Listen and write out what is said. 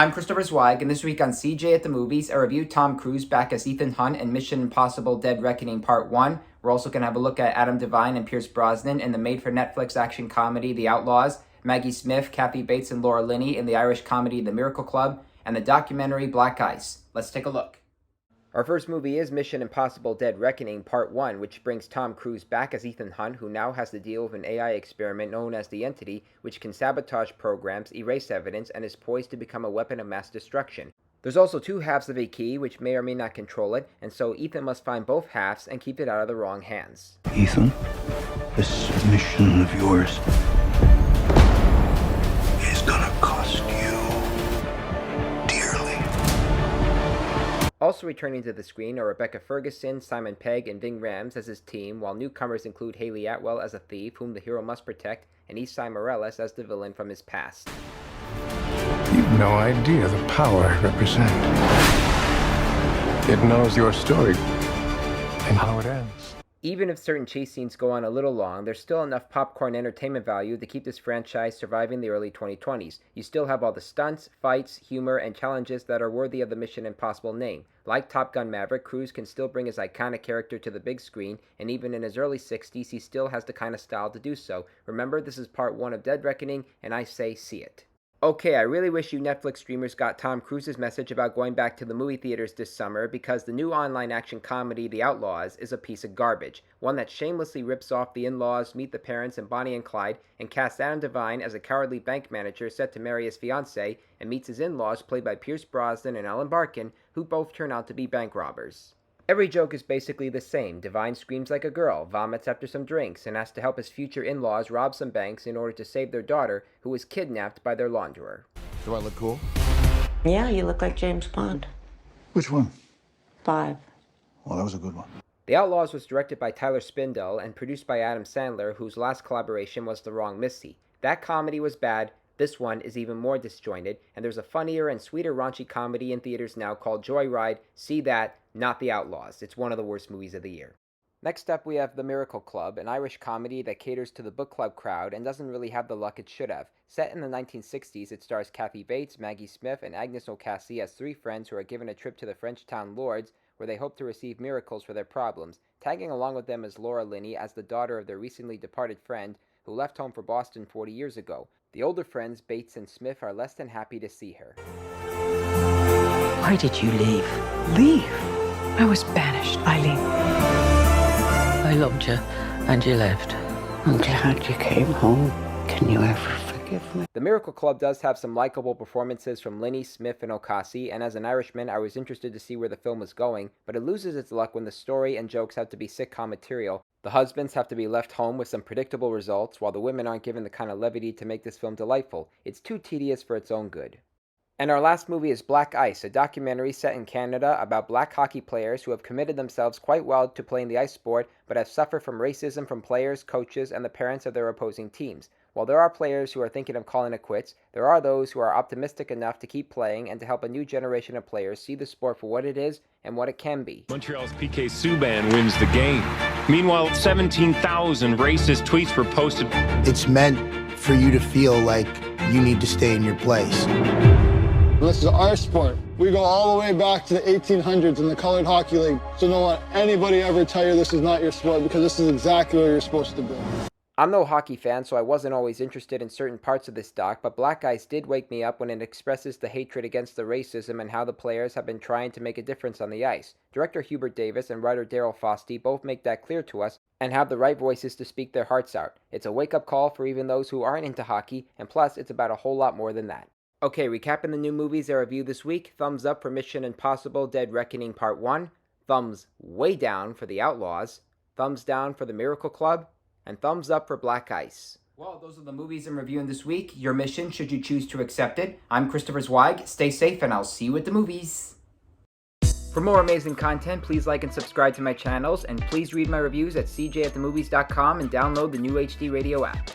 I'm Christopher Zweig, and this week on CJ at the Movies, I review Tom Cruise back as Ethan Hunt in Mission Impossible Dead Reckoning Part 1. We're also going to have a look at Adam Devine and Pierce Brosnan in the made-for-Netflix action comedy The Outlaws, Maggie Smith, Kathy Bates, and Laura Linney in the Irish comedy The Miracle Club, and the documentary Black Ice. Let's take a look. Our first movie is Mission Impossible Dead Reckoning Part 1, which brings Tom Cruise back as Ethan Hunt, who now has to deal with an AI experiment known as the Entity, which can sabotage programs, erase evidence, and is poised to become a weapon of mass destruction. There's also two halves of a key, which may or may not control it, and so Ethan must find both halves and keep it out of the wrong hands. Ethan, this mission of yours is gonna cost you dearly. Also returning to the screen are Rebecca Ferguson, Simon Pegg, and Ving Rhames as his team, while newcomers include Haley Atwell as a thief whom the hero must protect, and Esai Morales as the villain from his past. You've no idea the power I represent. It knows your story and how it ends. Even if certain chase scenes go on a little long, there's still enough popcorn entertainment value to keep this franchise surviving the early 2020s. You still have all the stunts, fights, humor, and challenges that are worthy of the Mission Impossible name. Like Top Gun Maverick, Cruise can still bring his iconic character to the big screen, and even in his early 60s, he still has the kind of style to do so. Remember, this is part 1 of Dead Reckoning, and I say see it. Okay, I really wish you Netflix streamers got Tom Cruise's message about going back to the movie theaters this summer, because the new online action comedy The Outlaws is a piece of garbage. One that shamelessly rips off the in-laws, Meet the Parents, and Bonnie and Clyde, and casts Adam Devine as a cowardly bank manager set to marry his fiancée, and meets his in-laws played by Pierce Brosnan and Ellen Barkin, who both turn out to be bank robbers. Every joke is basically the same. Devine screams like a girl, vomits after some drinks, and has to help his future in-laws rob some banks in order to save their daughter, who was kidnapped by their launderer. Do I look cool? Yeah, you look like James Bond. Which one? 5. Well, that was a good one. The Outlaws was directed by Tyler Spindell and produced by Adam Sandler, whose last collaboration was The Wrong Missy. That comedy was bad. This one is even more disjointed, and there's a funnier and sweeter raunchy comedy in theaters now called Joyride. See that, not The Outlaws. It's one of the worst movies of the year. Next up, we have The Miracle Club, an Irish comedy that caters to the book club crowd and doesn't really have the luck it should have. Set in the 1960s, it stars Kathy Bates, Maggie Smith, and Agnes O'Casey as 3 friends who are given a trip to the French town Lourdes, where they hope to receive miracles for their problems. Tagging along with them is Laura Linney as the daughter of their recently departed friend, who left home for Boston 40 years ago. The older friends, Bates and Smith, are less than happy to see her. Why did you leave? Leave? I was banished, Eileen. I loved you, and you left. I'm glad you came home. Can you ever forgive me? The Miracle Club does have some likable performances from Linney, Smith, and O'Casey, and as an Irishman, I was interested to see where the film was going, but it loses its luck when the story and jokes have to be sitcom material. The husbands have to be left home with some predictable results, while the women aren't given the kind of levity to make this film delightful. It's too tedious for its own good. And our last movie is Black Ice, a documentary set in Canada about black hockey players who have committed themselves quite well to playing the ice sport, but have suffered from racism from players, coaches, and the parents of their opposing teams. While there are players who are thinking of calling it quits, there are those who are optimistic enough to keep playing and to help a new generation of players see the sport for what it is and what it can be. Montreal's PK Subban wins the game. Meanwhile, 17,000 racist tweets were posted. It's meant for you to feel like you need to stay in your place. This is our sport. We go all the way back to the 1800s in the Colored Hockey League. So don't let anybody ever tell you this is not your sport, because this is exactly what you're supposed to do. I'm no hockey fan, so I wasn't always interested in certain parts of this doc, but Black Ice did wake me up when it expresses the hatred against the racism and how the players have been trying to make a difference on the ice. Director Hubert Davis and writer Daryl Fosty both make that clear to us and have the right voices to speak their hearts out. It's a wake-up call for even those who aren't into hockey, and plus, it's about a whole lot more than that. Okay, recapping the new movies I reviewed this week: thumbs up for Mission Impossible Dead Reckoning Part 1, thumbs way down for The Outlaws, thumbs down for The Miracle Club, and thumbs up for Black Ice. Well, those are the movies I'm reviewing this week. Your mission, should you choose to accept it. I'm Christopher Zweig. Stay safe, and I'll see you at the movies. For more amazing content, please like and subscribe to my channels, and please read my reviews at cjatthemovies.com and download the new HD Radio app.